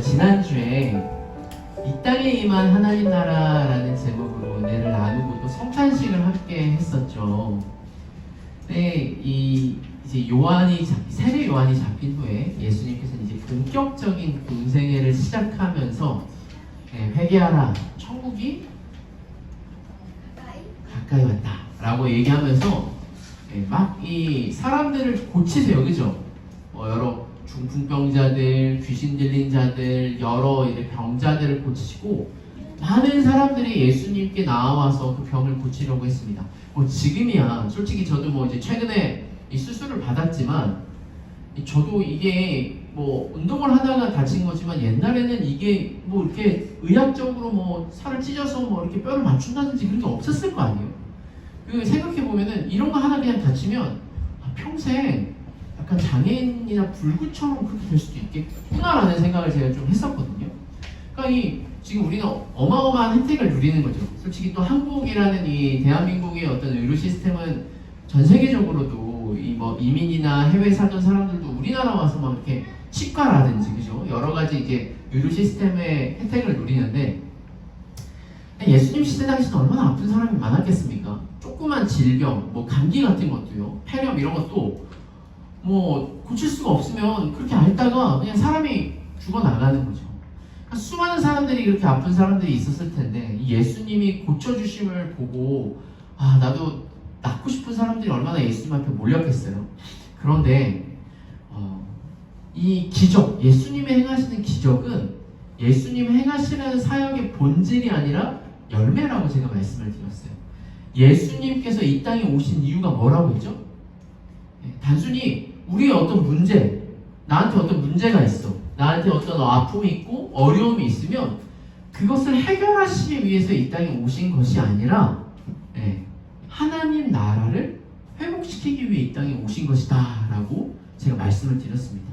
지난주에 이 땅에 임한 하나님 나라라는 제목으로 은혜를 나누고 또 성찬식을 함께 했었죠. 네, 이제 세례 요한이 잡힌 후에 예수님께서는 이제 본격적인 군생애를 시작하면서 회개하라, 천국이 가까이 왔다라고 얘기하면서 막 이 사람들을 고치세요, 그죠? 여러 중풍병자들, 귀신 들린 자들, 여러 병자들을 고치시고 많은 사람들이 예수님께 나와서 그 병을 고치려고 했습니다. 지금이야 솔직히 저도 이제 최근에 이 수술을 받았지만 저도 이게 운동을 하다가 다친 거지만 옛날에는 이게 이렇게 의학적으로 살을 찢어서 이렇게 뼈를 맞춘다든지 그런 게 없었을 거 아니에요. 생각해 보면은 이런 거 하나 그냥 다치면 평생 약간 장애인이나 불구처럼 그렇게 될 수도 있겠구나라는 생각을 제가 좀 했었거든요. 그러니까 지금 우리는 어마어마한 혜택을 누리는 거죠. 솔직히 또 한국이라는 이 대한민국의 어떤 의료 시스템은 전 세계적으로도 이민이나 해외 살던 사람들도 우리나라 와서 이렇게 치과라든지 그죠? 여러 가지 이제 의료 시스템의 혜택을 누리는데 예수님 시대 당시는 얼마나 아픈 사람이 많았겠습니까? 조그만 질병, 감기 같은 것도요, 폐렴 이런 것도 고칠 수가 없으면 그렇게 앓다가 그냥 사람이 죽어나가는 거죠. 그러니까 수많은 사람들이 그렇게 아픈 사람들이 있었을 텐데 예수님이 고쳐주심을 보고 나도 낫고 싶은 사람들이 얼마나 예수님 앞에 몰렸겠어요. 그런데 이 기적, 예수님이 행하시는 기적은 예수님이 행하시는 사역의 본질이 아니라 열매라고 제가 말씀을 드렸어요. 예수님께서 이 땅에 오신 이유가 뭐라고 했죠? 단순히 우리의 어떤 문제, 나한테 어떤 문제가 있어, 나한테 어떤 아픔이 있고 어려움이 있으면 그것을 해결하시기 위해서 이 땅에 오신 것이 아니라 하나님 나라를 회복시키기 위해 이 땅에 오신 것이다 라고 제가 말씀을 드렸습니다.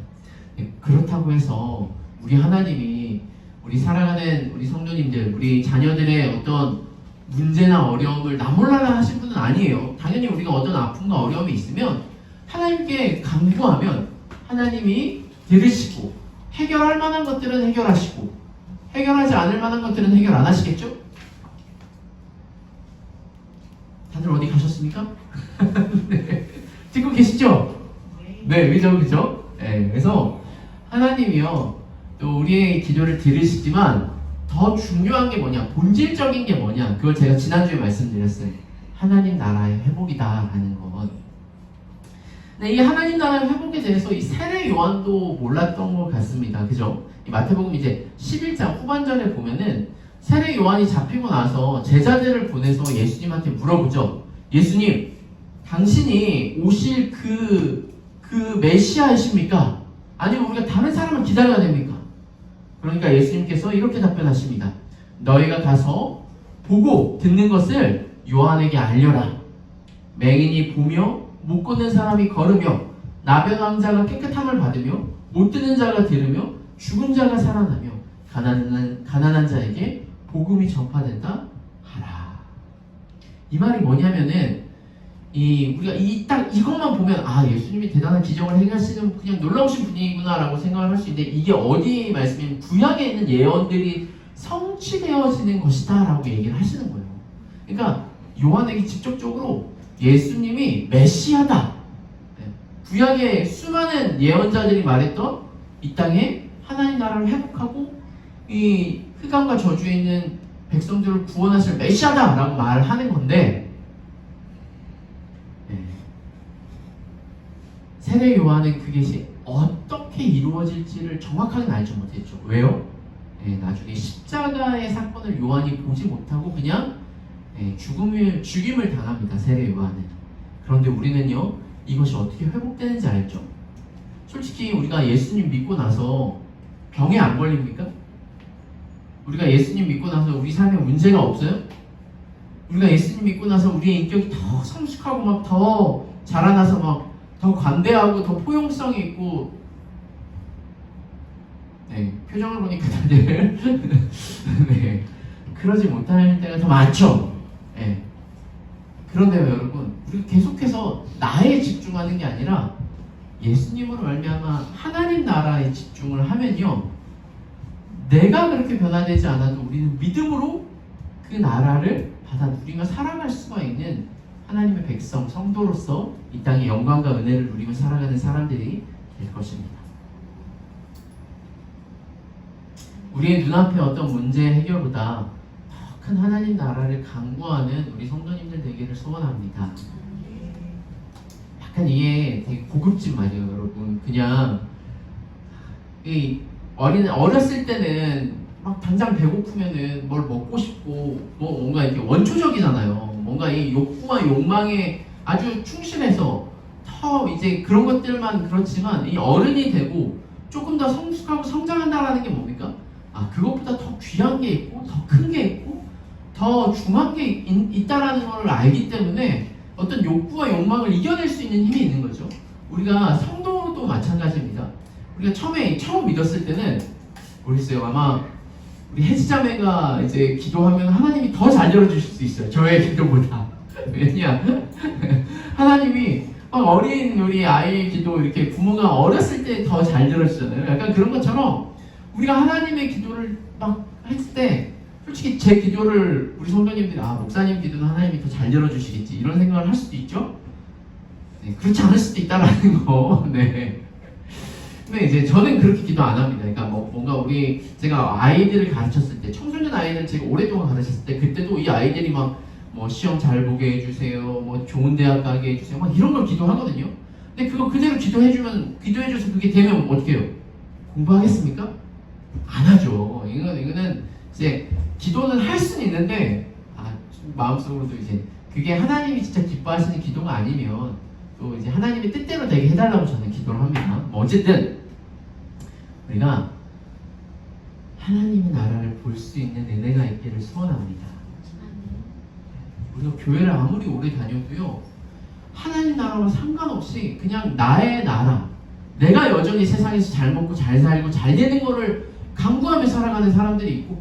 그렇다고 해서 우리 하나님이 우리 사랑하는 우리 성도님들, 우리 자녀들의 어떤 문제나 어려움을 나몰라라 하신 분은 아니에요. 당연히 우리가 어떤 아픔과 어려움이 있으면 하나님께 간구하면 하나님이 들으시고 해결할 만한 것들은 해결하시고 해결하지 않을 만한 것들은 해결 안 하시겠죠? 다들 어디 가셨습니까? 네. 듣고 계시죠? 네, 그죠? 네, 그래서 하나님이요 또 우리의 기도를 들으시지만 더 중요한 게 뭐냐, 본질적인 게 뭐냐, 그걸 제가 지난주에 말씀드렸어요. 하나님 나라의 회복이다 라는 것. 네, 이 하나님 나라의 회복에 대해서 이 세례 요한도 몰랐던 것 같습니다. 그죠? 이 마태복음 이제 11장 후반전에 보면은 세례 요한이 잡히고 나서 제자들을 보내서 예수님한테 물어보죠. 예수님, 당신이 오실 그 메시아이십니까? 아니면 우리가 다른 사람을 기다려야 됩니까? 그러니까 예수님께서 이렇게 답변하십니다. 너희가 가서 보고 듣는 것을 요한에게 알려라. 맹인이 보며 못 걷는 사람이 걸으며 나병 환자가 깨끗함을 받으며 못 듣는 자가 들으며 죽은 자가 살아나며 가난한 자에게 복음이 전파된다 하라. 이 말이 뭐냐면은 우리가 딱 이것만 보면 예수님이 대단한 기적을 행하시는 그냥 놀라우신 분이구나라고 생각을 할 수 있는데 이게 어디 말씀이면 구약에 있는 예언들이 성취되어지는 것이다 라고 얘기를 하시는 거예요. 그러니까 요한에게 직접적으로 예수님이 메시아다, 구약의 수많은 예언자들이 말했던 이 땅에 하나님 나라를 회복하고 이 흑암과 저주에 있는 백성들을 구원하실 메시아다 라고 말하는 건데 세례 요한은 그것이 어떻게 이루어질지를 정확하게 알지 못했죠. 왜요? 나중에 십자가의 사건을 요한이 보지 못하고 그냥 죽임을 당합니다. 세례 요한은. 그런데 우리는요, 이것이 어떻게 회복되는지 알죠? 솔직히 우리가 예수님 믿고 나서 병에 안 걸립니까? 우리가 예수님 믿고 나서 우리 삶에 문제가 없어요? 우리가 예수님 믿고 나서 우리의 인격이 더 성숙하고 더 자라나서 더 관대하고 더 포용성이 있고, 표정을 보니까 다들 그러지 못할 때가 더 많죠. 그런데요 여러분, 우리가 계속해서 나에 집중하는 게 아니라 예수님으로 말미암아 하나님 나라에 집중을 하면요 내가 그렇게 변화되지 않아도 우리는 믿음으로 그 나라를 받아 누리며 살아갈 수가 있는 하나님의 백성, 성도로서 이 땅의 영광과 은혜를 누리며 살아가는 사람들이 될 것입니다. 우리의 눈앞에 어떤 문제 해결보다 더 큰 하나님 나라를 강구하는 우리 성도님들 되기를 소원합니다. 약간 이게 되게 고급진 말이에요, 여러분. 그냥 어렸을 때는 막 당장 배고프면은 뭘 먹고 싶고 뭐 뭔가 이렇게 원초적이잖아요. 뭔가 이 욕구와 욕망에 아주 충실해서 더 이제 그런 것들만 그렇지만 이 어른이 되고 조금 더 성숙하고 성장한다라는 게 뭡니까? 그것보다 더 귀한 게 있고 더 큰 게 있고 더 중요한 게 있다라는 걸 알기 때문에 어떤 욕구와 욕망을 이겨낼 수 있는 힘이 있는 거죠. 우리가 성도도 마찬가지입니다. 우리가 처음 믿었을 때는 모르겠어요. 아마 우리 혜지자매가 이제 기도하면 하나님이 더 잘 열어주실 수 있어요. 저의 기도보다. 왜냐? 하나님이 어린 우리 아이 기도 이렇게 부모가 어렸을 때 더 잘 들어주잖아요. 약간 그런 것처럼 우리가 하나님의 기도를 막 했을 때 솔직히 제 기도를 우리 성도님들이 목사님 기도는 하나님이 더 잘 열어주시겠지 이런 생각을 할 수도 있죠. 네, 그렇지 않을 수도 있다라는 거. 네. 근데 이제 저는 그렇게 기도 안 합니다. 그러니까 뭔가 제가 아이들을 가르쳤을 때, 청소년 아이들 제가 오랫동안 가르쳤을 때, 그때도 이 아이들이 시험 잘 보게 해주세요, 좋은 대학 가게 해주세요, 이런 걸 기도하거든요. 근데 그거 그대로 기도해줘서 그게 되면 어떻게 해요? 공부하겠습니까? 안 하죠. 이거는 이제 기도는 할 수는 있는데, 마음속으로도 이제 그게 하나님이 진짜 기뻐하시는 기도가 아니면 또 이제 하나님의 뜻대로 되게 해달라고 저는 기도를 합니다. 어쨌든 우리가 하나님의 나라를 볼 수 있는 은혜가 있기를 소원합니다. 우리가 교회를 아무리 오래 다녀도요, 하나님 나라와 상관없이 그냥 나의 나라, 내가 여전히 세상에서 잘 먹고 잘 살고 잘 되는 거를 강구하며 살아가는 사람들이 있고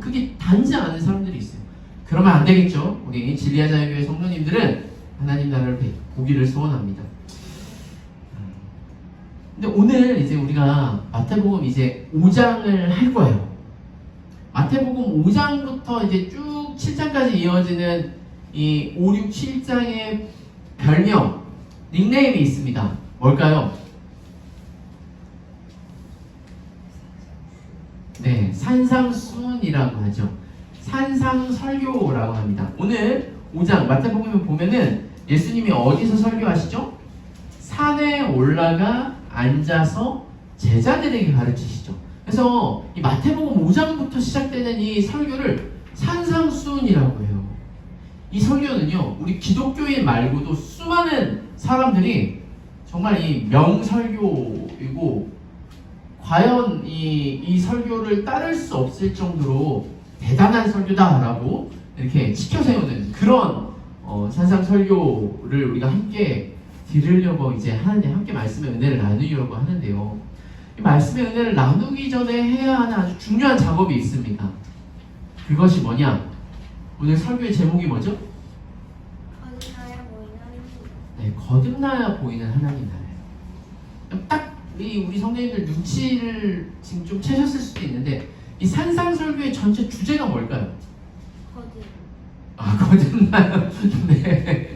그게 단지 않은 사람들이 있어요. 그러면 안 되겠죠. 우리 진리하자교회 성도님들은 하나님 나라를 보기를 소원합니다. 근데 오늘 이제 우리가 마태복음 이제 5장을 할 거예요. 마태복음 5장부터 이제 쭉 7장까지 이어지는 이 5, 6, 7장의 별명, 닉네임이 있습니다. 뭘까요? 네, 산상수훈이라고 하죠. 산상설교라고 합니다. 오늘 5장 마태복음에 보면은 예수님이 어디서 설교하시죠? 산에 올라가 앉아서 제자들에게 가르치시죠. 그래서 이 마태복음 5장부터 시작되는 이 설교를 산상수훈이라고 해요. 이 설교는요, 우리 기독교인 말고도 수많은 사람들이 정말 이 명설교이고 과연 이 설교를 따를 수 없을 정도로 대단한 설교다라고 이렇게 치켜세우는 그런 산상설교를 우리가 함께 들으려고 이제 하는데, 함께 말씀의 은혜를 나누려고 하는데요. 이 말씀의 은혜를 나누기 전에 해야 하는 아주 중요한 작업이 있습니다. 그것이 뭐냐? 오늘 설교의 제목이 뭐죠? 거듭나야 보이는 하나님. 네, 거듭나야 보이는 하나님 나라예요. 딱 우리 성도님들 눈치를 지금 좀 채셨을 수도 있는데, 이 산상설교의 전체 주제가 뭘까요? 거듭나요. 네.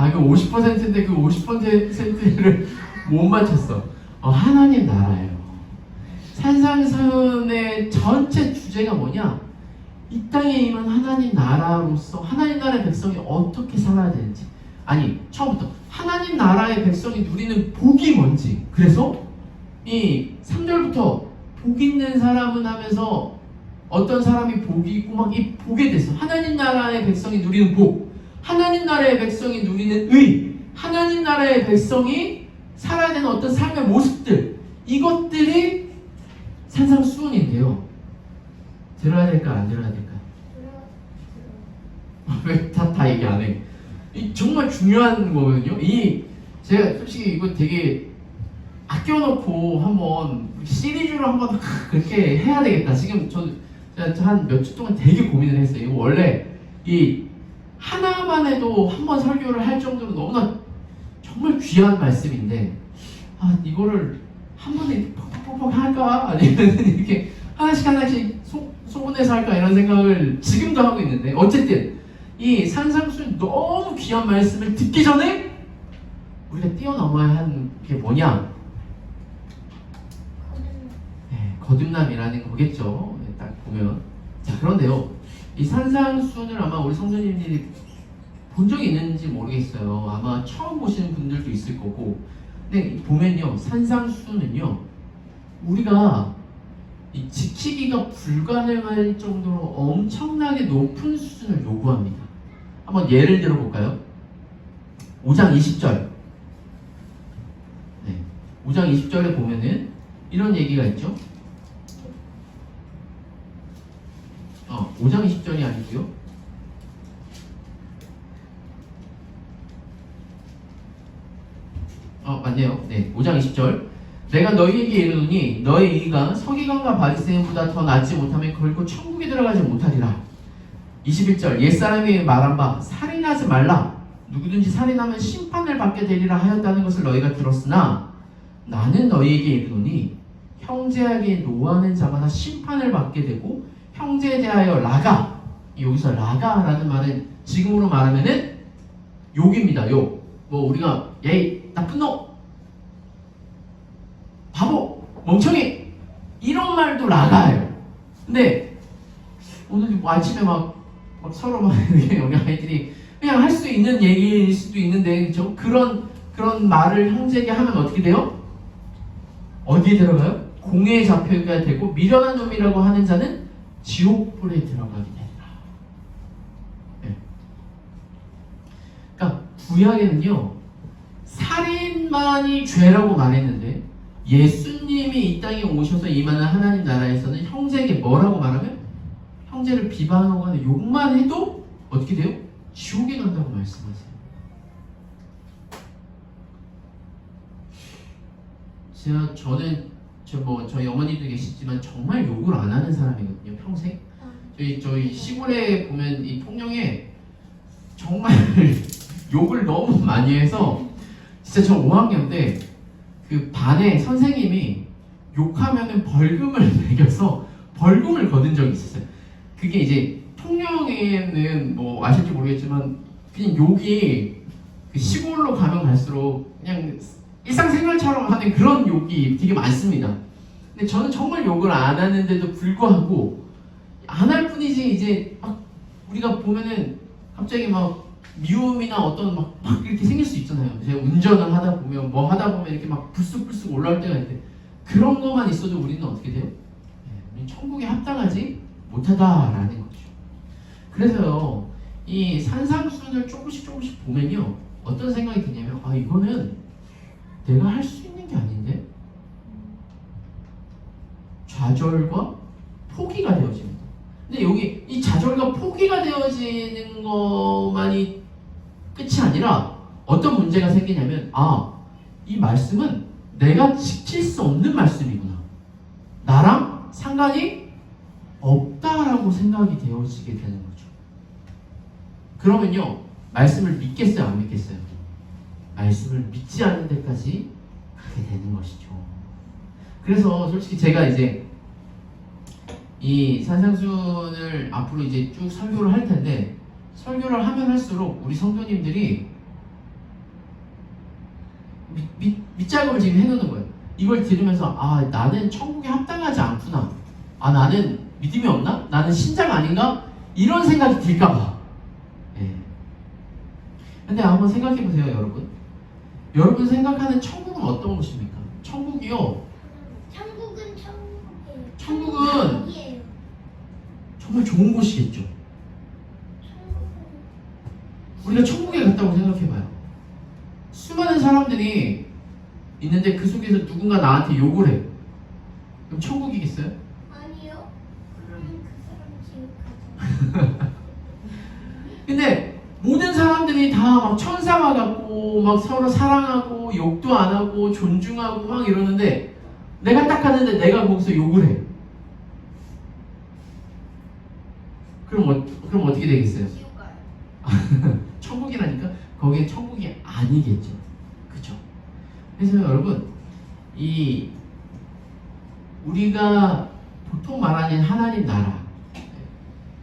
이거 50%인데 그 50%를 못 맞췄어. 하나님 나라예요. 산상설의 전체 주제가 뭐냐? 이 땅에 임한 하나님 나라로서 하나님 나라의 백성이 어떻게 살아야 되는지, 처음부터 하나님 나라의 백성이 누리는 복이 뭔지. 그래서 이 3절부터 복 있는 사람은 하면서 어떤 사람이 복이 있고 이 복에 대해서 하나님 나라의 백성이 누리는 복, 하나님 나라의 백성이 누리는 의, 하나님 나라의 백성이 살아야 되는 어떤 삶의 모습들, 이것들이 산상수훈인데요. 들어야 될까 안 들어야 될까? 왜 다 얘기 안 해? 정말 중요한 거거든요. 제가 솔직히 이거 되게 아껴놓고 한번 시리즈로 한번 그렇게 해야 되겠다. 지금 제가 한 몇 주 동안 되게 고민을 했어요. 이거 원래 이 하나만 해도 한번 설교를 할 정도로 너무나 정말 귀한 말씀인데, 이거를 한 번에 팍팍팍 퍽퍽 할까? 아니면 이렇게 하나씩 소분해서 할까? 이런 생각을 지금도 하고 있는데, 어쨌든 이 산상수훈 너무 귀한 말씀을 듣기 전에 우리가 뛰어넘어야 하는 게 뭐냐? 네, 거듭남이라는 거겠죠. 네, 딱 보면. 자, 그런데요, 이 산상수훈을 아마 우리 성도님들이 본 적이 있는지 모르겠어요. 아마 처음 보시는 분들도 있을 거고. 근데 보면요, 산상수훈은요, 우리가 이 지키기가 불가능할 정도로 엄청나게 높은 수준을 요구합니다. 한번 예를 들어 볼까요? 5장 20절. 네, 5장 20절에 보면은 이런 얘기가 있죠. 5장 20절이 아니고요. 맞네요. 네, 5장 20절. 내가 너희에게 이르노니 너희 의가 서기관과 바리새인보다 더 낫지 못하면 결코 천국에 들어가지 못하리라. 21절. 옛사람이 말한 바 살인하지 말라. 누구든지 살인하면 심판을 받게 되리라 하였다는 것을 너희가 들었으나 나는 너희에게 이르노니 형제에게 노하는 자마다 심판을 받게 되고 형제에 대하여 라가, 여기서 라가라는 말은 지금으로 말하면은 욕입니다. 욕. 뭐 우리가 예이 나쁜 놈, 바보, 멍청이 이런 말도 라가예요. 근데 오늘 뭐 아침에 막 서로 막 이렇게 우리 아이들이 그냥 할 수 있는 얘기일 수도 있는데, 그렇죠? 그런 말을 형제에게 하면 어떻게 돼요? 어디에 들어가요? 공회에 잡혀야 되고 미련한 놈이라고 하는 자는 지옥불에 들어가게 되리라. 네. 그러니까 구약에는요, 살인만이 죄라고 말했는데 예수님이 이 땅에 오셔서 임하는 하나님 나라에서는 형제에게 뭐라고 말하면, 형제를 비방하고 하는 욕만 해도 어떻게 돼요? 지옥에 간다고 말씀하세요. 저는 저희 어머니도 계시지만 정말 욕을 안 하는 사람이거든요. 평생. 저희 시골에 보면 이 통영에 정말 욕을 너무 많이 해서 진짜 저 5학년 때 그 반에 선생님이 욕하면은 벌금을 매겨서 벌금을 거둔 적이 있었어요. 그게 이제 통영에는 뭐 아실지 모르겠지만 그냥 욕이 그 시골로 가면 갈수록 그냥 일상생활처럼 하는 그런 욕이 되게 많습니다. 근데 저는 정말 욕을 안 하는데도 불구하고 안 할 뿐이지, 이제 막 우리가 보면은 갑자기 막 미움이나 어떤 막 이렇게 생길 수 있잖아요. 제가 운전을 하다 보면 뭐 하다 보면 이렇게 막 불쑥불쑥 올라올 때가 있는데, 그런 것만 있어도 우리는 어떻게 돼요? 우리는 천국에 합당하지 못하다라는 거죠. 그래서요, 이 산상수훈을 조금씩 보면요, 어떤 생각이 드냐면, 이거는 내가 할 수 있는 게 아닌데 좌절과 포기가 되어집니다. 근데 여기 이 좌절과 포기가 되어지는 것만이 끝이 아니라 어떤 문제가 생기냐면, 이 말씀은 내가 지킬 수 없는 말씀이구나, 나랑 상관이 없다라고 생각이 되어지게 되는 거죠. 그러면요, 말씀을 믿겠어요, 안 믿겠어요? 말씀을 믿지 않는 데까지 가게 되는 것이죠. 그래서 솔직히 제가 이제 이 산상수훈을 앞으로 이제 쭉 설교를 할 텐데, 설교를 하면 할수록 우리 성도님들이 밑작업을 지금 해놓는 거예요. 이걸 들으면서 나는 천국에 합당하지 않구나, 나는 믿음이 없나? 나는 신자가 아닌가? 이런 생각이 들까봐. 네. 근데 한번 생각해보세요, 여러분. 여러분 생각하는 천국은 어떤 곳입니까? 천국이요, 천국은 어디예요? 정말 좋은 곳이겠죠. 우리가 천국에 갔다고 생각해봐요. 수많은 사람들이 있는데 그 속에서 누군가 나한테 욕을 해. 그럼 천국이겠어요? 아니요. 그럼 그 사람 지옥 가죠. 근데 모든 사람들이 다 막 천사와 같고 막 서로 사랑하고 욕도 안 하고 존중하고 막 이러는데, 내가 딱 가는데 내가 거기서 욕을 해. 그럼 어떻게 되겠어요? 지옥 가요. 천국이라니까? 거기에 천국이 아니겠죠. 그죠? 그래서 여러분, 이 우리가 보통 말하는 하나님 나라,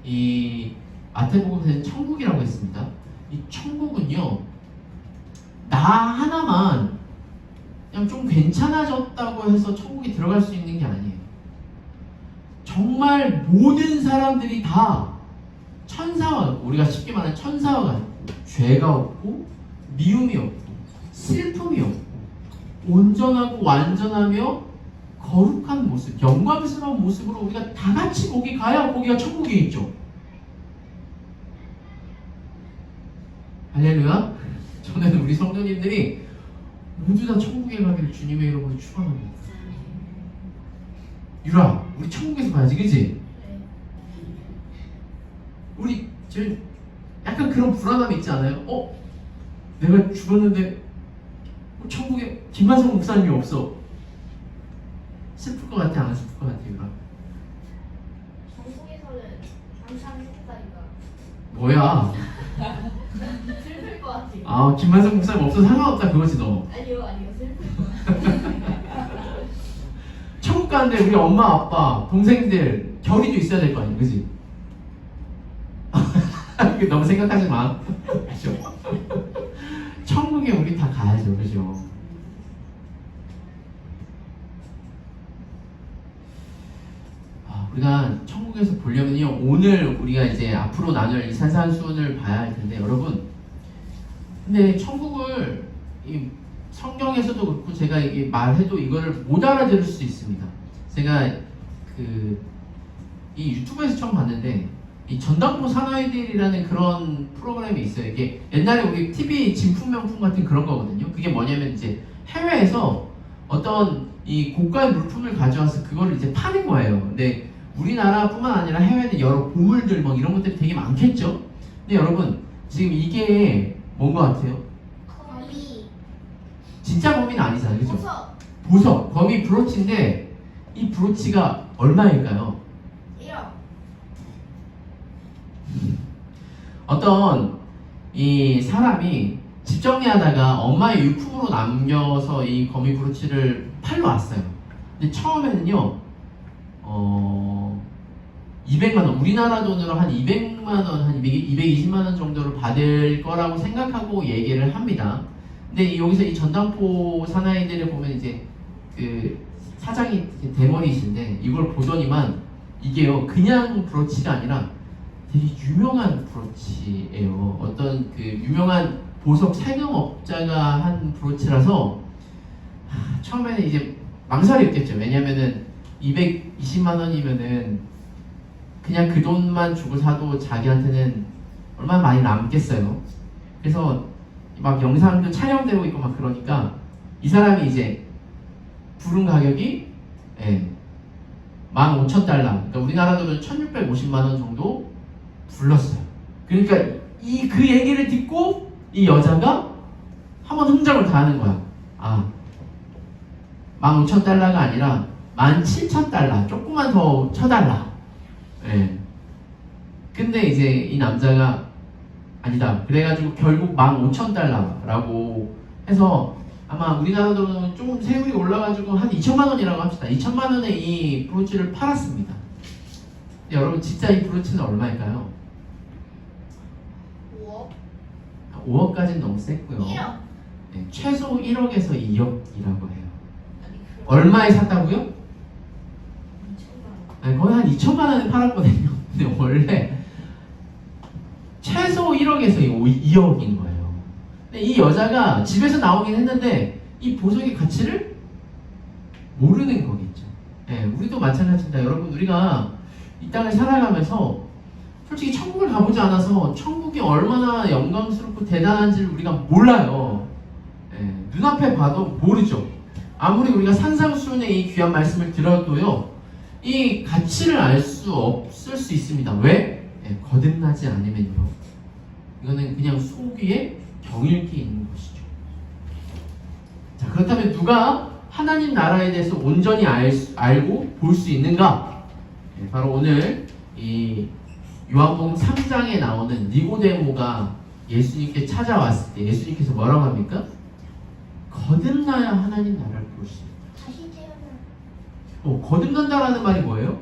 이 마태복음에서는 천국이라고 했습니다. 이 천국은요, 나 하나만 그냥 좀 괜찮아졌다고 해서 천국에 들어갈 수 있는 게 아니에요. 정말 모든 사람들이 다 천사와, 우리가 쉽게 말하는 천사와 같고, 죄가 없고, 미움이 없고, 슬픔이 없고, 온전하고 완전하며 거룩한 모습, 영광스러운 모습으로 우리가 다 같이 거기 가야 거기가 천국에 있죠. 할렐루야. 저는 우리 성도님들이 모두 다 천국에 가기를 주님의 이름으로 축원합니다. 유라, 우리 천국에서 봐야지, 그치? 우리 지금 약간 그런 불안함이 있지 않아요? 내가 죽었는데 천국에 김만성 목사님이 없어. 슬플 것 같아, 안 슬플 것 같아, 유라? 전국에서는 항상 행복하니까 뭐야? 슬플 것 같아요. 아, 김만성 목사님 없어서 상관없다 그거지 너. 아니요, 슬플 것 같아요. 천국 가는데 우리 엄마, 아빠, 동생들 결의도 있어야 될 거 아니야, 그지? 너무 생각하지 마. 그죠? 천국에 우리 다 가야죠, 그죠? 우리가 천국에서 보려면요, 오늘 우리가 이제 앞으로 나눌 이 산산수훈을 봐야 할 텐데, 여러분, 근데 천국을 이 성경에서도 그렇고 제가 이게 말해도 이거를 못 알아들을 수 있습니다. 제가 이 유튜브에서 처음 봤는데, 이 전당포 사나이들이라는 그런 프로그램이 있어요. 이게 옛날에 우리 TV 진품명품 같은 그런 거거든요. 그게 뭐냐면 이제 해외에서 어떤 이 고가의 물품을 가져와서 그걸 이제 파는 거예요. 근데 우리나라뿐만 아니라 해외는 여러 보물들 뭐 이런 것들이 되게 많겠죠. 근데 여러분, 지금 이게 뭔 것 같아요? 거미, 진짜 거미는 아니잖아요, 그죠? 보석, 보석, 거미 브로치인데 이 브로치가 얼마일까요? 1억. 어떤 이 사람이 집 정리하다가 엄마의 유품으로 남겨서 이 거미 브로치를 팔러 왔어요. 근데 처음에는요, 200만원, 우리나라 돈으로 한 200만원, 한 220만원 정도를 받을 거라고 생각하고 얘기를 합니다. 근데 여기서 이 전당포 사나이들을 보면 이제 그 사장이 대머리이신데 이걸 보더니만 이게요, 그냥 브로치가 아니라 되게 유명한 브로치예요. 어떤 그 유명한 보석 살금업자가 한 브로치라서 처음에는 이제 망설였겠죠. 왜냐면은 220만 원이면은 그냥 그 돈만 주고 사도 자기한테는 얼마나 많이 남겠어요. 그래서 막 영상도 촬영되고 있고 막 그러니까 이 사람이 이제 부른 가격이 15,000달러, 그러니까 우리나라 돈은 1,650만 원 정도 불렀어요. 그러니까 그 얘기를 듣고 이 여자가 한번 흥정을 다 하는 거야. 15,000달러가 아니라 17,000달러, 조금만 더 쳐달라. 근데 이제 이 남자가 아니다. 그래가지고 결국 15,000달러라고 해서 아마 우리나라 돈은 조금 세율이 올라가지고 한 2천만 원이라고 합시다. 2천만 원에 이 브로치를 팔았습니다. 여러분, 진짜 이 브로치는 얼마일까요? 5억? 5억까지는 너무 셌고요. 1억? 최소 1억에서 2억이라고 해요. 아니, 얼마에 샀다고요? 2천만 원. 거의 한 2천만 원에 팔았거든요. 근데 원래 최소 1억에서 2억인 거예요. 근데 이 여자가 집에서 나오긴 했는데 이 보석의 가치를 모르는 거겠죠. 우리도 마찬가지입니다. 여러분, 우리가 이 땅을 살아가면서 솔직히 천국을 가보지 않아서 천국이 얼마나 영광스럽고 대단한지를 우리가 몰라요. 눈앞에 봐도 모르죠. 아무리 우리가 산상수훈의 이 귀한 말씀을 들어도요, 이 가치를 알 수 없을 수 있습니다. 왜? 거듭나지 않으면요. 이거는 그냥 속위에 경일기 있는 것이죠. 자, 그렇다면 누가 하나님 나라에 대해서 온전히 알고 볼 수 있는가? 바로 오늘 이 요한복음 3장에 나오는 니고데모가 예수님께 찾아왔을 때 예수님께서 뭐라고 합니까? 거듭나야 하나님 나라를 볼 수 있다. 다시 태어나. 거듭난다라는 말이 뭐예요?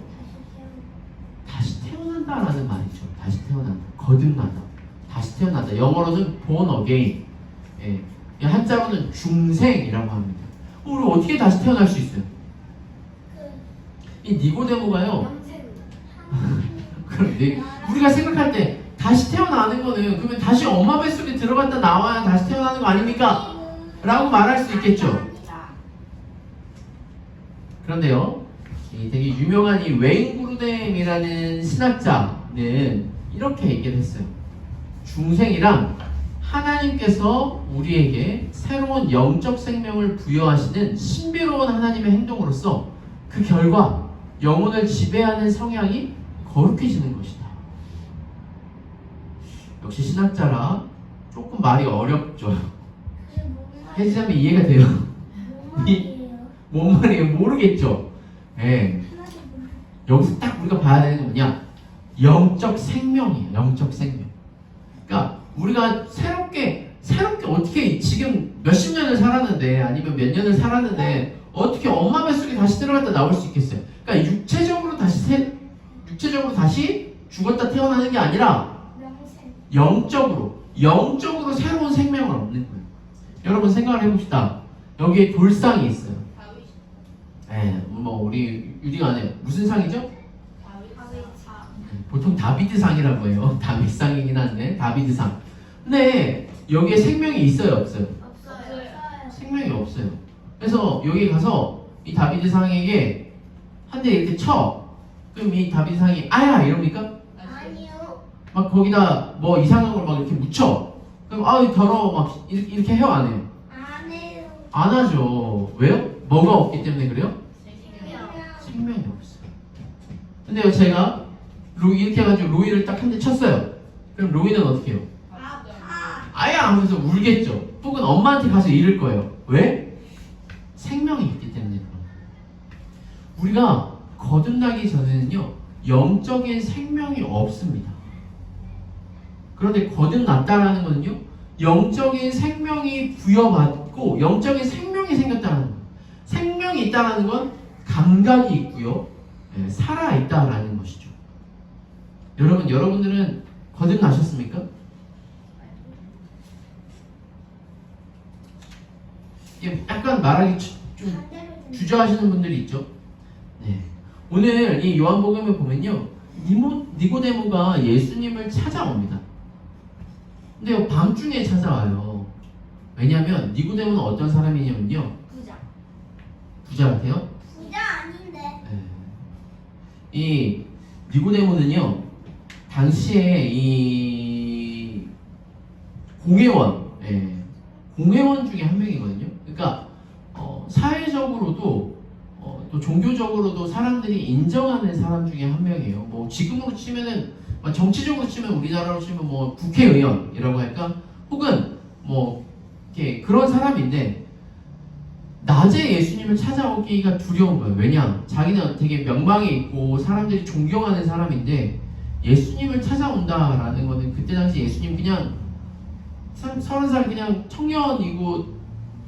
다시 태어난다라는 말이죠. 다시 태어난다. 거듭나다. 다시 태어난다. 영어로는 born again. 예. 한자로는 중생이라고 합니다. 우리 어떻게 다시 태어날 수 있어요? 이 니고데모가요. 그런데 우리가 생각할 때 다시 태어나는 거는 그러면 다시 엄마 뱃속에 들어갔다 나와야 다시 태어나는 거 아닙니까? 라고 말할 수 있겠죠. 그런데요, 이 되게 유명한 이 웨인 구르뎀이라는 신학자는 이렇게 얘기를 했어요. 중생이란 하나님께서 우리에게 새로운 영적 생명을 부여하시는 신비로운 하나님의 행동으로서 그 결과 영혼을 지배하는 성향이 거룩해지는 것이다. 역시 신학자라 조금 말이 어렵죠. 해지자면 이해가 돼요. 뭔 말이에요? 모르겠죠. 예. 여기서 딱 우리가 봐야 되는 건 뭐냐? 영적 생명이에요. 영적 생명. 그러니까 우리가 새롭게 어떻게 지금 몇십 년을 살았는데 아니면 몇 년을 살았는데 어떻게 엄마 뱃속에 다시 들어갔다 나올 수 있겠어요? 그러니까 육체적으로 다시 죽었다 태어나는 게 아니라 영적으로 새로운 생명을 얻는 거예요. 여러분 생각을 해봅시다. 여기에 돌상이 있어요. 예, 우리 유리가 안 해요. 무슨 상이죠? 보통 다비드상이라고 해요. 다윗상이긴 한데 다비드상. 근데 여기에 생명이 있어요, 없어요? 생명이 없어요. 그래서 여기 가서 이 다비드상에게 한 대 이렇게 쳐. 그럼 이 다비드상이 아야 이럽니까? 아니요. 막 거기다 뭐 이상한 걸 막 이렇게 묻혀. 그럼 아유 더러워 막 이렇게 해요, 안 해요? 안 해요. 안 하죠. 왜요? 뭐가 없기 때문에 그래요? 생명이 없어요. 근데요, 제가 이렇게 해가지고 로이를 딱 한 대 쳤어요. 그럼 로이는 어떻게 해요? 아야 하면서 울겠죠. 혹은 엄마한테 가서 이럴 거예요. 왜? 생명이 있기 때문에 그런 거예요. 우리가 거듭나기 전에는요, 영적인 생명이 없습니다. 그런데 거듭났다라는 거는요, 영적인 생명이 부여받고 영적인 생명이 생겼다는 거예요. 생명이 있다라는 건 감각이 있고요, 살아있다라는 것이죠. 여러분들은 거듭나셨습니까? 약간 말하기 좀 주저하시는 분들이 있죠. 네. 오늘 이 요한복음에 보면요, 니고데모가 예수님을 찾아옵니다. 근데 밤중에 찾아와요. 왜냐하면 니고데모는 어떤 사람이냐면요, 부자 같아요? 부자 아닌데. 네. 이 니고데모는요, 당시에 이 공회원 중에 한 명이거든요. 그러니까 사회적으로도 또 종교적으로도 사람들이 인정하는 사람 중에 한 명이에요. 뭐 지금으로 치면은 정치적으로 치면 우리나라로 치면 뭐 국회의원이라고 할까? 혹은 뭐 이렇게 그런 사람인데 낮에 예수님을 찾아오기가 두려운 거예요. 왜냐? 자기는 되게 명망이 있고 사람들이 존경하는 사람인데 예수님을 찾아온다라는 거는 그때 당시 예수님 그냥 30살 그냥 청년이고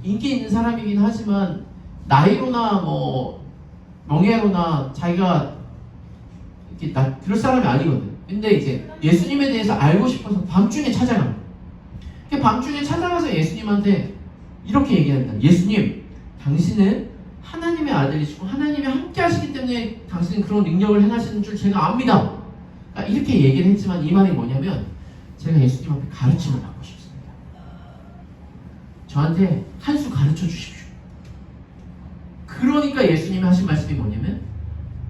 인기 있는 사람이긴 하지만 나이로나 뭐 명예로나 자기가 이렇게 그럴 사람이 아니거든. 근데 이제 예수님에 대해서 알고 싶어서 밤중에 찾아갑니다. 밤중에 찾아가서 예수님한테 이렇게 얘기한다. 예수님, 당신은 하나님의 아들이시고 하나님이 함께 하시기 때문에 당신은 그런 능력을 행하시는 줄 제가 압니다. 그러니까 이렇게 얘기를 했지만 이 말이 뭐냐면 제가 예수님 앞에 가르침을 받고 싶습니다. 저한테 한 수 가르쳐 주십시오. 그러니까 예수님이 하신 말씀이 뭐냐면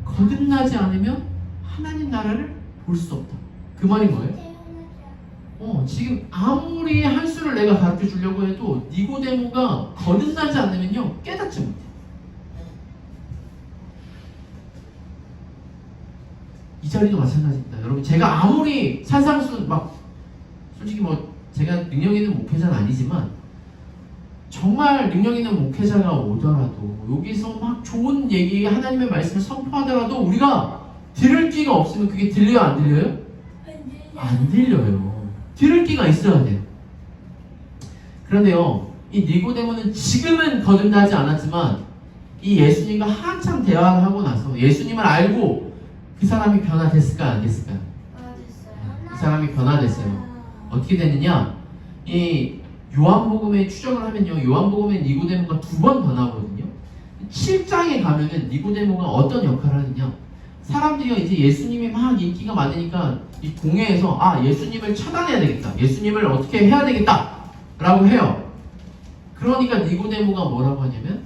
거듭나지 않으면 하나님 나라를 볼 수 없다. 그 말이 뭐예요? 지금 아무리 한 수를 내가 가르쳐 주려고 해도 니고데모가 거듭나지 않으면요 깨닫지 못해. 이 자리도 마찬가지입니다. 여러분, 제가 아무리 산상수 솔직히 제가 능력 있는 목회자는 아니지만 정말 능력 있는 목회자가 오더라도 여기서 막 좋은 얘기 하나님의 말씀을 선포하더라도 우리가 들을 귀가 없으면 그게 들려요, 안 들려요? 안 들려요. 들을 귀가 있어야 돼요. 그런데요, 이 니고데모는 지금은 거듭나지 않았지만 이 예수님과 한참 대화를 하고 나서 예수님을 알고 그 사람이 변화됐을까요? 안 됐을까요? 됐어요. 그 사람이 변화됐어요. 어떻게 됐느냐? 이 요한복음에 추적을 하면요, 요한복음에 니고데모가 2번 더 나오거든요. 7장에 가면은 니고데모가 어떤 역할을 하느냐? 사람들이 이제 예수님이 막 인기가 많으니까 이 공회에서 예수님을 차단해야 되겠다, 예수님을 어떻게 해야 되겠다 라고 해요. 그러니까 니고데모가 뭐라고 하냐면,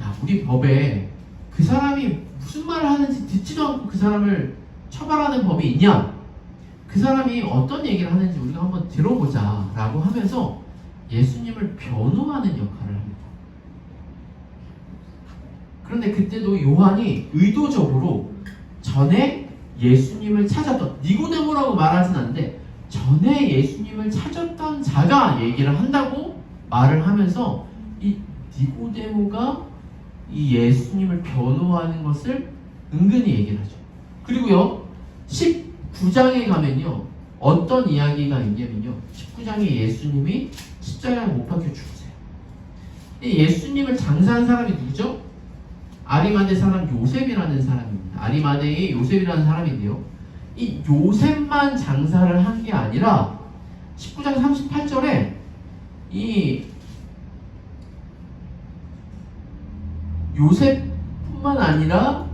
야, 우리 법에 그 사람이 무슨 말을 하는지 듣지도 않고 그 사람을 처벌하는 법이 있냐? 그 사람이 어떤 얘기를 하는지 우리가 한번 들어보자 라고 하면서 예수님을 변호하는 역할을 합니다. 그런데 그때도 요한이 의도적으로 전에 예수님을 찾았던, 니고데모라고 말하진 않는데 전에 예수님을 찾았던 자가 얘기를 한다고 말을 하면서 이 니고데모가 이 예수님을 변호하는 것을 은근히 얘기를 하죠. 그리고요, 19장에 가면요, 어떤 이야기가 있냐면요, 19장에 예수님이 십자가에 못 박혀 죽으세요. 예수님을 장사한 사람이 누구죠? 아리마대 사람 요셉이라는 사람입니다. 아리마대의 요셉이라는 사람인데요, 이 요셉만 장사를 한 게 아니라 19장 38절에 이 요셉뿐만 아니라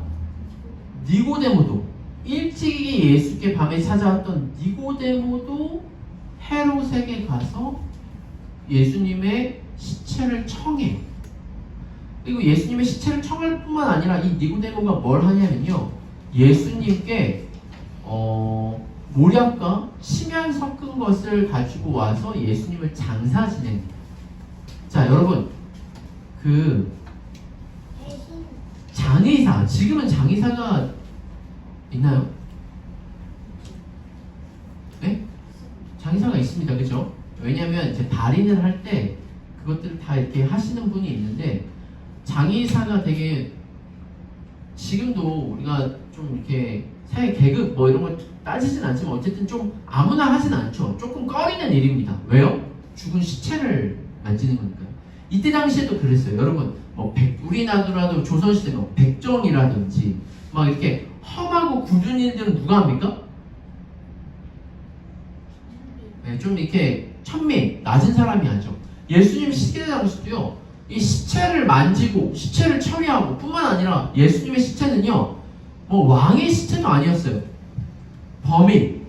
니고데모도, 일찍이 예수께 밤에 찾아왔던 니고데모도 헤롯에게 가서 예수님의 시체를 청해요. 그리고 예수님의 시체를 청할 뿐만 아니라 이 니고데모가 뭘 하냐면요, 예수님께 모략과 침향 섞은 것을 가지고 와서 예수님을 장사 지냅니다. 자, 여러분, 그 장의사, 지금은 장의사가 있나요? 네? 장의사가 있습니다. 그죠? 왜냐면 이제 발인을 할 때 그것들을 다 이렇게 하시는 분이 있는데, 장의사가 되게, 지금도 우리가 좀 이렇게 사회 계급 뭐 이런 걸 따지진 않지만 어쨌든 좀 아무나 하진 않죠. 조금 꺼리는 일입니다. 왜요? 죽은 시체를 만지는 거니까요. 이때 당시에도 그랬어요. 여러분, 뭐 우리나라도 조선시대 뭐 백정이라든지 막 이렇게 험하고 굳은 일들은 누가 합니까? 네, 좀 이렇게 천민, 낮은 사람이 하죠. 예수님 시대 당시도요, 이 시체를 만지고 시체를 처리하고 뿐만 아니라 예수님의 시체는요, 뭐 왕의 시체도 아니었어요. 범인,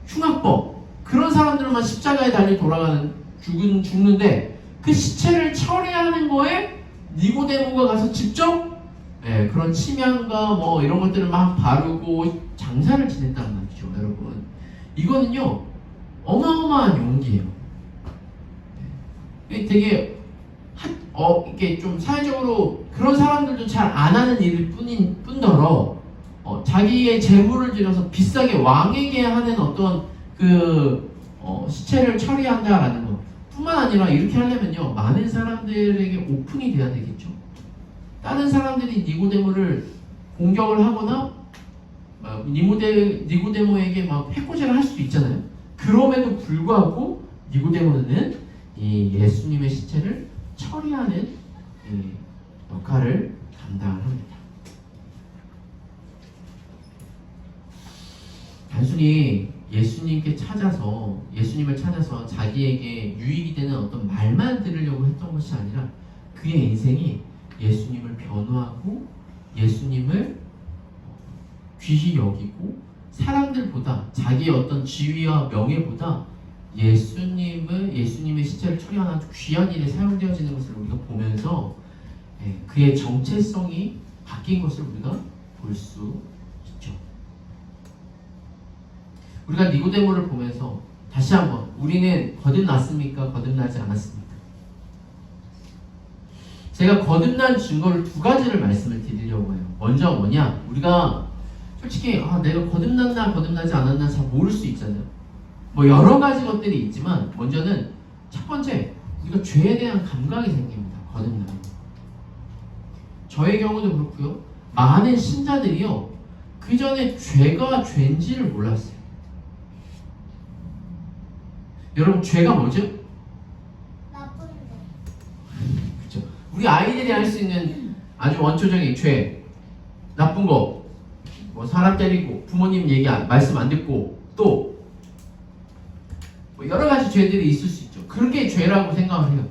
흉악범, 그런 사람들만 십자가에 달려 돌아가는, 죽는데 그 시체를 처리하는 거에 니고데모가 가서 직접 그런 침향과 뭐 이런 것들을 막 바르고 장사를 지냈다는 말이죠. 여러분, 이거는요 어마어마한 용기예요. 되게 이게 좀 사회적으로 그런 사람들도 잘 안 하는 일일 뿐더러 자기의 재물을 들여서 비싸게 왕에게 하는 어떤 시체를 처리한다라는 것 뿐만 아니라, 이렇게 하려면요 많은 사람들에게 오픈이 돼야 되겠죠. 다른 사람들이 니고데모를 공격을 하거나 니고데모에게 막 해코지를 할 수도 있잖아요. 그럼에도 불구하고 니고데모는 이 예수님의 시체를 처리하는 역할을 감당합니다. 단순히 예수님을 찾아서 자기에게 유익이 되는 어떤 말만 들으려고 했던 것이 아니라, 그의 인생이 예수님을 변호하고 예수님을 귀히 여기고 사람들보다, 자기의 어떤 지위와 명예보다 예수님의 시체를 처리하는 아주 귀한 일에 사용되어지는 것을 우리가 보면서 그의 정체성이 바뀐 것을 우리가 볼 수 있죠. 우리가 니고데모를 보면서 다시 한번, 우리는 거듭났습니까? 거듭나지 않았습니까? 제가 거듭난 증거를 2가지를 말씀을 드리려고 해요. 먼저 뭐냐? 우리가 솔직히 내가 거듭났나 거듭나지 않았나 잘 모를 수 있잖아요. 뭐 여러 가지 것들이 있지만, 먼저는 첫 번째, 우리가 죄에 대한 감각이 생깁니다. 거듭나면. 저의 경우도 그렇고요, 많은 신자들이요, 그 전에 죄가 죄인지를 몰랐어요. 여러분, 죄가 뭐죠? 나쁜 거. 그렇죠. 우리 아이들이 할 수 있는 아주 원초적인 죄, 나쁜 거, 뭐 사람 때리고 부모님 말씀 안 듣고 또 뭐 여러 가지 죄들이 있을 수 있죠. 그게 죄라고 생각을 해요.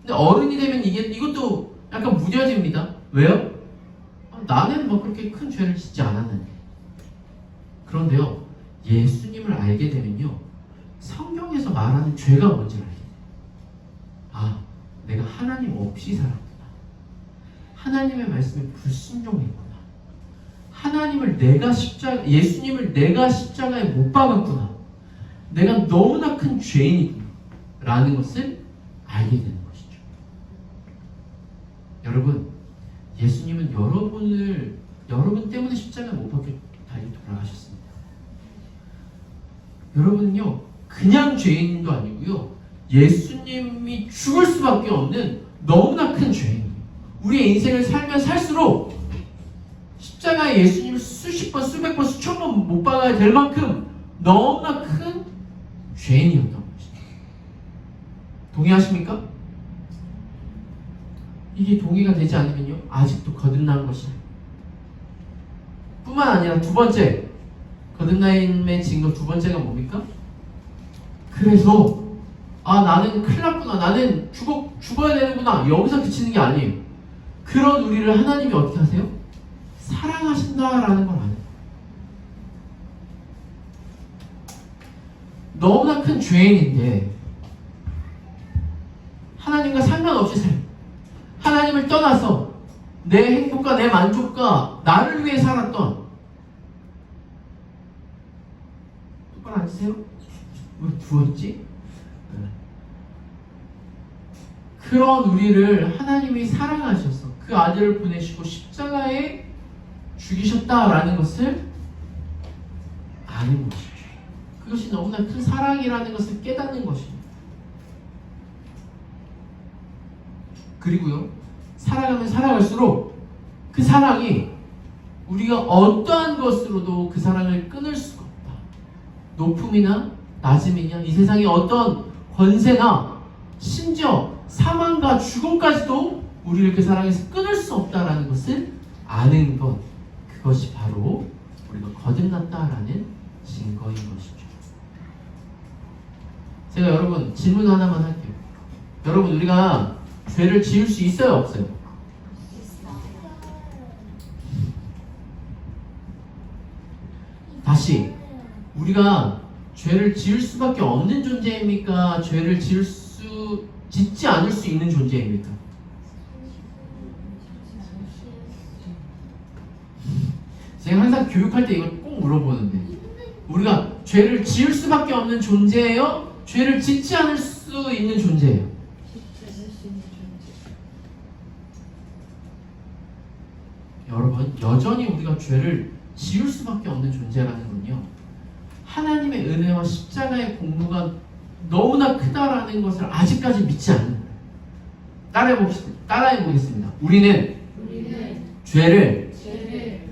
근데 어른이 되면 이것도 약간 무뎌집니다. 왜요? 나는 뭐 그렇게 큰 죄를 짓지 않았는데. 그런데요, 예수님을 알게 되면요, 성경에서 말하는 죄가 뭔지를 알게 돼요. 아, 내가 하나님 없이 살았구나. 하나님의 말씀에 불순종했구나. 예수님을 내가 십자가에 못 박았구나. 내가 너무나 큰 죄인이구나. 라는 것을 알게 되는 것이죠. 여러분, 예수님은 여러분 때문에 십자가에 못 박혀 달려 돌아가셨습니다. 여러분은요, 그냥 죄인도 아니고요, 예수님이 죽을 수밖에 없는 너무나 큰 죄인이에요. 우리의 인생을 살면 살수록 십자가에 예수님을 수십 번, 수백 번, 수천 번 못 박아야 될 만큼 너무나 큰 죄인이었던 것이죠. 동의하십니까? 이게 동의가 되지 않으면요, 아직도 거듭난 것이에요. 뿐만 아니라 두 번째, 거듭남의 증거 두 번째가 뭡니까? 그래서 나는 큰일 났구나, 나는 죽어야 되는구나, 여기서 그치는 게 아니에요. 그런 우리를 하나님이 어떻게 하세요? 사랑하신다라는 걸 아는 거예요. 너무나 큰 죄인인데 하나님과 상관없이 하나님을 떠나서 내 행복과 내 만족과 나를 위해 살았던, 똑바로 앉으세요. 왜 누워있지? 그런 우리를 하나님이 사랑하셔서 그 아들을 보내시고 십자가에 죽이셨다라는 것을 아는 것이죠. 그것이 너무나 큰 사랑이라는 것을 깨닫는 것입니다. 그리고요, 살아가면 살아갈수록 그 사랑이 우리가 어떠한 것으로도 그 사랑을 끊을 수가 없다. 높음이나 낮음이냐, 이 세상의 어떤 권세나 심지어 사망과 죽음까지도 우리를 그 사랑에서 끊을 수 없다라는 것을 아는 것, 그것이 바로 우리가 거듭났다라는 증거인 것이죠. 제가 여러분 질문 하나만 할게요. 여러분, 우리가 죄를 지을 수 있어요, 없어요? 다시, 우리가 죄를 지을 수밖에 없는 존재입니까? 죄를 짓지 않을 수 있는 존재입니까? 제가 항상 교육할 때 이걸 꼭 물어보는데, 우리가 죄를 지을 수밖에 없는 존재예요? 죄를 짓지 않을 수 있는 존재예요? 여러분, 여전히 우리가 죄를 지을 수밖에 없는 존재라는 건요, 하나님의 은혜와 십자가의 공로가 너무나 크다라는 것을 아직까지 믿지 않는 거예요. 따라해 보겠습니다. 우리는 죄를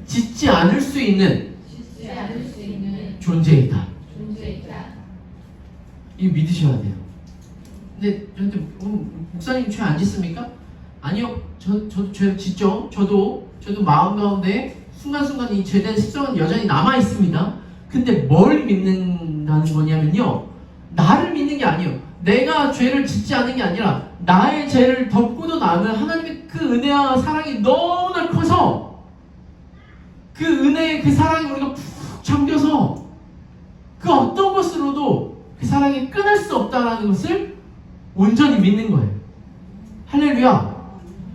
짓지 않을 수 있는 존재이다. 이거 믿으셔야 돼요. 근데 저한테 목사님 죄 안 짓습니까? 아니요, 저도 죄를 짓죠. 저도 마음 가운데 순간순간 이 죄된 습성은 여전히 남아 있습니다. 근데 뭘 믿는다는 거냐면요, 나를 믿는 게 아니에요. 내가 죄를 짓지 않는 게 아니라 나의 죄를 덮고도 남은 하나님의 그 은혜와 사랑이 너무나 커서 그 은혜의 그 사랑이 우리가 푹 잠겨서 그 어떤 것으로도 그 사랑이 끊을 수 없다는 것을 온전히 믿는 거예요. 할렐루야.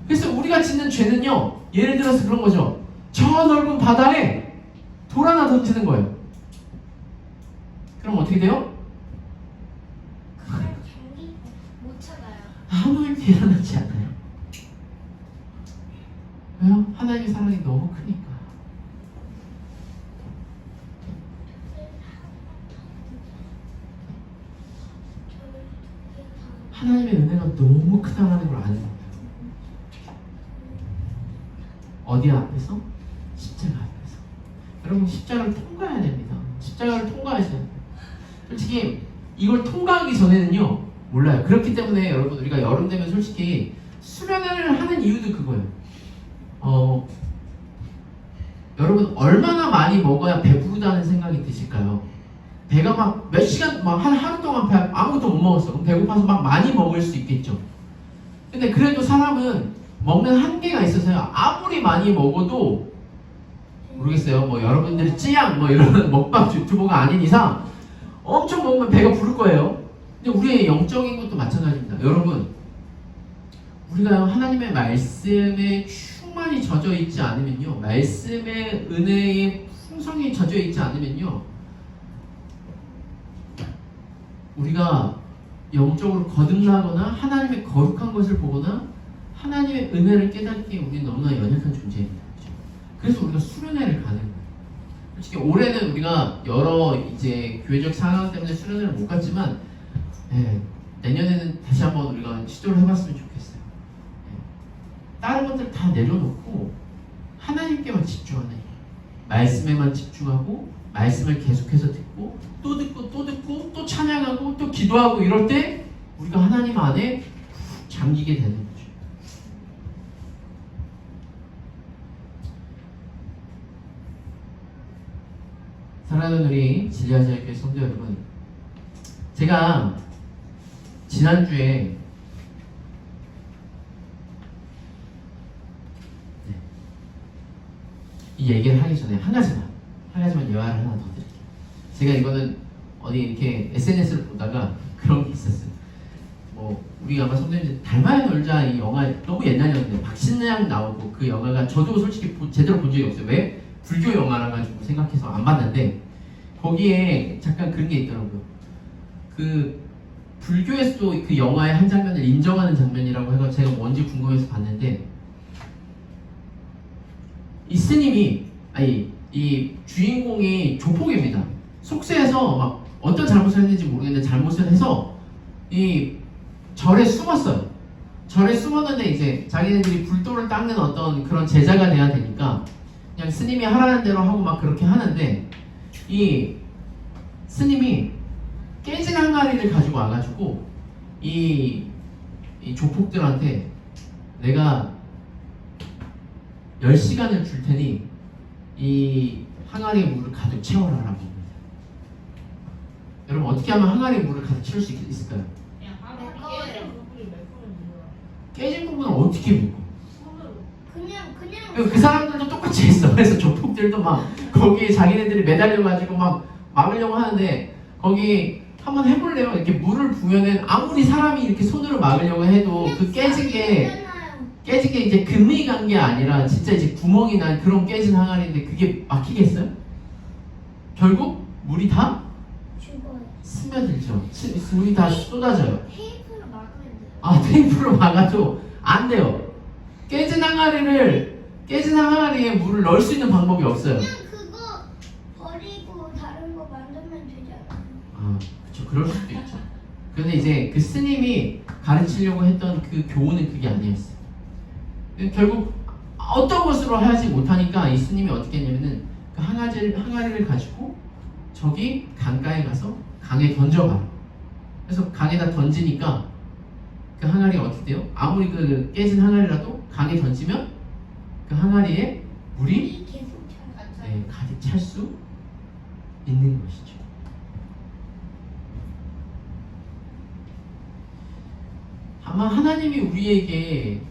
그래서 우리가 짓는 죄는요, 예를 들어서 그런 거죠. 저 넓은 바다에 돌 하나 던지는 거예요. 그럼 어떻게 돼요? 경기 못 찾아요. 아무 일도 일어나지 않아요. 왜요? 하나님의 사랑이 너무 크니까. 하나님의 은혜가 너무 크다는 걸 아는 거예요. 어디 앞에서? 십자가 앞에서. 여러분, 십자가를 통과해야 됩니다. 십자가를 통과하셔야 돼요. 솔직히 이걸 통과하기 전에는요, 몰라요. 그렇기 때문에 여러분, 우리가 여름 되면 솔직히 수련회를 하는 이유도 그거예요. 여러분 얼마나 많이 먹어야 배부르다는 생각이 드실까요? 배가 막 몇 시간, 막 한 하루 동안 아무것도 못 먹었어. 그럼 배고파서 막 많이 먹을 수 있겠죠. 근데 그래도 사람은 먹는 한계가 있어서요. 아무리 많이 먹어도 모르겠어요. 뭐 여러분들이 찌양 뭐 이런 먹방 유튜버가 아닌 이상 엄청 먹으면 배가 부를 거예요. 근데 우리의 영적인 것도 마찬가지입니다. 여러분, 우리가 하나님의 말씀에 충만히 젖어 있지 않으면요, 말씀의 은혜에 풍성히 젖어 있지 않으면요, 우리가 영적으로 거듭나거나 하나님의 거룩한 것을 보거나 하나님의 은혜를 깨닫기에 우리는 너무나 연약한 존재입니다. 그렇죠? 그래서 우리가 수련회를 가는 거예요. 솔직히 올해는 우리가 여러 이제 교회적 상황 때문에 수련회를 못 갔지만, 내년에는 다시 한번 우리가 시도를 해봤으면 좋겠어요. 다른 것들 다 내려놓고 하나님께만 집중하는 거예요. 말씀에만 집중하고 말씀을 계속해서 듣고 또 듣고 또 듣고 또 찬양하고 또 기도하고 이럴 때 우리가 하나님 안에 푹 잠기게 되는 거죠. 사랑하는 우리 진리아자교회 성도 여러분, 제가 지난주에 이 얘기를 하기 전에 한 가지만 예화를 하나 더 드릴게요. 제가 이거는 어디 이렇게 SNS를 보다가 그런 게 있었어요. 뭐 우리 아마 선생님 닮아야 놀자 이 영화 너무 옛날이었는데 박신양 나오고 그 영화가 저도 솔직히 제대로 본 적이 없어요. 왜? 불교 영화라 가지고 생각해서 안 봤는데 거기에 잠깐 그런 게 있더라고요. 그 불교에서도 그 영화의 한 장면을 인정하는 장면이라고 해서 제가 뭔지 궁금해서 봤는데, 이 스님이 이 주인공이 조폭입니다. 속세에서 막 어떤 잘못을 했는지 모르겠는데 잘못을 해서 이 절에 숨었어요. 절에 숨었는데 이제 자기네들이 불도를 닦는 어떤 그런 제자가 돼야 되니까 그냥 스님이 하라는 대로 하고 막 그렇게 하는데, 이 스님이 깨진 항아리를 가지고 와가지고 이 조폭들한테 내가 10시간을 줄 테니 이 항아리에 물을 가득 채워라 라고 합니다. 여러분, 어떻게 하면 항아리에 물을 가득 채울 수 있을까요? 깨진 부분을 어떻게 묶어? 그냥 그 사람들도 똑같이 했어. 그래서 조폭들도 막 거기에 자기네들이 매달려가지고 막 막으려고 하는데, 거기 한번 해볼래요? 이렇게 물을 부으면은 아무리 사람이 이렇게 손으로 막으려고 해도 그 깨진 게 이제 금이 간 게 아니라 진짜 이제 구멍이 난 그런 깨진 항아리인데 그게 막히겠어요? 결국 물이 다 죽어요. 스며들죠. 물이 다 쏟아져요. 테이프로 막으면 돼요. 아, 테이프로 막아도 안 돼요. 깨진 항아리에 물을 넣을 수 있는 방법이 없어요. 그냥 그거 버리고 다른 거 만들면 되잖아요. 아, 그쵸. 그럴 수도 있죠. 근데 이제 그 스님이 가르치려고 했던 그 교훈은 그게 아니었어요. 결국 어떤 것으로 하지 못하니까 이 스님이 어떻게 했냐면은 그 항아리를 가지고 저기 강가에 가서 강에 던져봐요. 그래서 강에다 던지니까 그 항아리가 어떻게 돼요? 아무리 그 깨진 항아리라도 강에 던지면 그 항아리에 물이 계속 가득 찰 수 있는 것이죠. 아마 하나님이 우리에게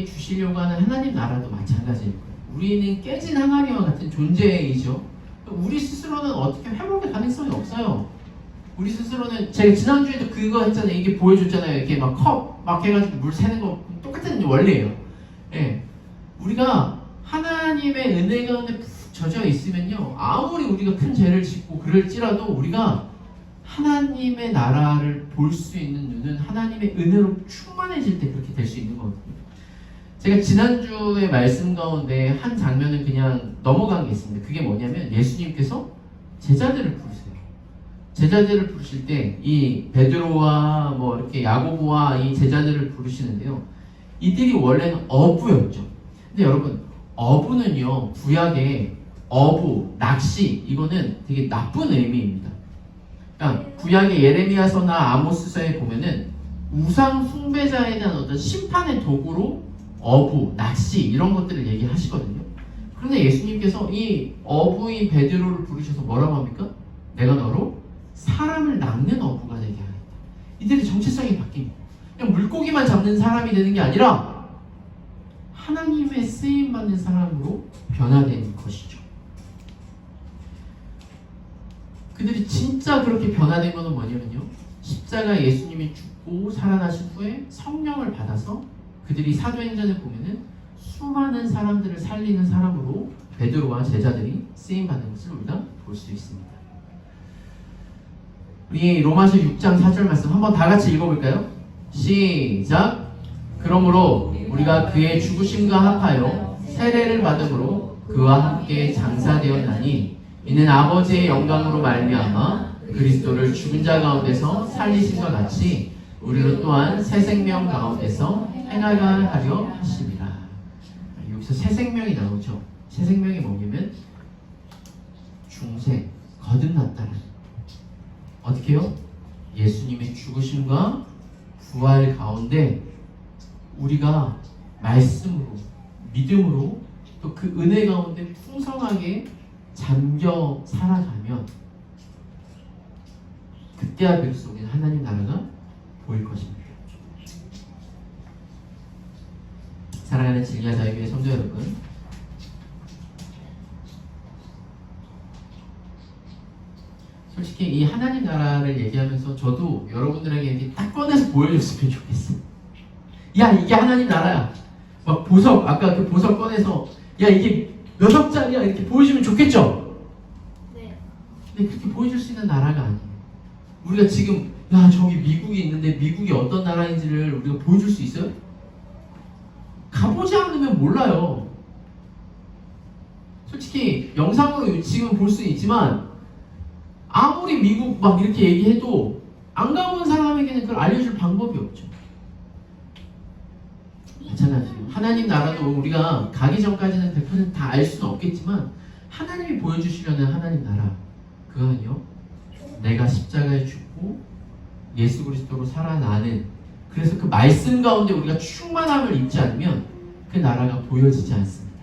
주시려고 하는 하나님 나라도 마찬가지일 거예요. 우리는 깨진 항아리와 같은 존재이죠. 우리 스스로는 어떻게 회복의 가능성이 없어요. 우리 스스로는 제가 지난주에도 그거 했잖아요. 이게 보여줬잖아요. 이렇게 막 컵 막 해가지고 물 새는 거 똑같은 원리예요. 우리가 하나님의 은혜 가운데 푹 젖어 있으면요, 아무리 우리가 큰 죄를 짓고 그럴지라도 우리가 하나님의 나라를 볼 수 있는 눈은 하나님의 은혜로 충만해질 때 그렇게 될 수 있는 거거든요. 제가 지난주의 말씀 가운데 한 장면은 그냥 넘어간 게 있습니다. 그게 뭐냐면 예수님께서 제자들을 부르세요. 제자들을 부르실 때 이 베드로와 뭐 이렇게 야고보와 이 제자들을 부르시는데요, 이들이 원래는 어부였죠. 근데 여러분, 어부는요, 구약의 어부, 낚시, 이거는 되게 나쁜 의미입니다. 그러니까 구약의 예레미야서나 아모스서에 보면은 우상 숭배자에 대한 어떤 심판의 도구로 어부, 낚시 이런 것들을 얘기하시거든요. 그런데 예수님께서 이 어부인 베드로를 부르셔서 뭐라고 합니까? 내가 너로 사람을 낚는 어부가 되게 하겠다. 이들의 정체성이 바뀝니다. 그냥 물고기만 잡는 사람이 되는 게 아니라 하나님의 쓰임받는 사람으로 변화되는 것이죠. 그들이 진짜 그렇게 변화된 것은 뭐냐면요, 십자가 예수님이 죽고 살아나신 후에 성령을 받아서 그들이 사도행전을 보면은 수많은 사람들을 살리는 사람으로 베드로와 제자들이 쓰임받는 것을 우리가 볼 수 있습니다. 우리 로마서 6장 4절 말씀 한번 다 같이 읽어볼까요? 시작! 그러므로 우리가 그의 죽으심과 합하여 세례를 받음으로 그와 함께 장사되었나니 이는 아버지의 영광으로 말미암아 그리스도를 죽은 자 가운데서 살리심과 같이 우리로 또한 새 생명 가운데서 행하가 하려 하심이라. 여기서 새 생명이 나오죠. 새 생명이 뭐냐면 중생, 거듭났다는. 어떻게요? 예수님의 죽으심과 부활 가운데 우리가 말씀으로, 믿음으로 또 그 은혜 가운데 풍성하게 잠겨 살아가면 그때야 그 속에 하나님 나라가 보일 것입니다. 사랑하는 진리와 자유교회 성도 여러분, 솔직히 이 하나님 나라를 얘기하면서 저도 여러분들에게 이렇게 딱 꺼내서 보여줬으면 좋겠어요. 야, 이게 하나님 나라야. 막 보석, 아까 그 보석 꺼내서 야, 이게 몇 억짜리야 이렇게 보여주면 좋겠죠? 네. 근데 그렇게 보여줄 수 있는 나라가 아니에요. 우리가 지금 야, 저기 미국이 있는데 미국이 어떤 나라인지를 우리가 보여줄 수 있어요? 가보지 않으면 몰라요. 솔직히 영상으로 지금 볼 수는 있지만 아무리 미국 막 이렇게 얘기해도 안 가본 사람에게는 그걸 알려줄 방법이 없죠. 마찬가지예요. 하나님 나라도 우리가 가기 전까지는 100% 다 알 수는 없겠지만 하나님이 보여주시려는 하나님 나라, 그건요, 내가 십자가에 죽고 예수 그리스도로 살아나는, 그래서 그 말씀 가운데 우리가 충만함을 입지 않으면 그 나라가 보여지지 않습니다.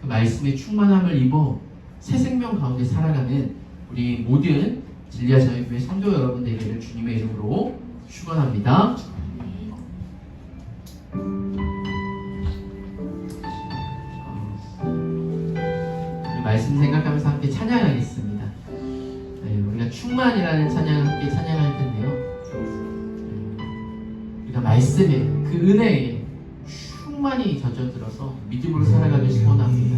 그 말씀의 충만함을 입어 새 생명 가운데 살아가는 우리 모든 진리와 자유교회 성도 여러분들에게를 주님의 이름으로 축원합니다. 우리 말씀 생각하면서 함께 찬양하겠습니다. 네, 우리가 충만이라는 찬양을 함께 찬양할 텐데요. 우리가 말씀에, 그 은혜에 충만히 젖어들어서 믿음으로 살아가길 소원합니다.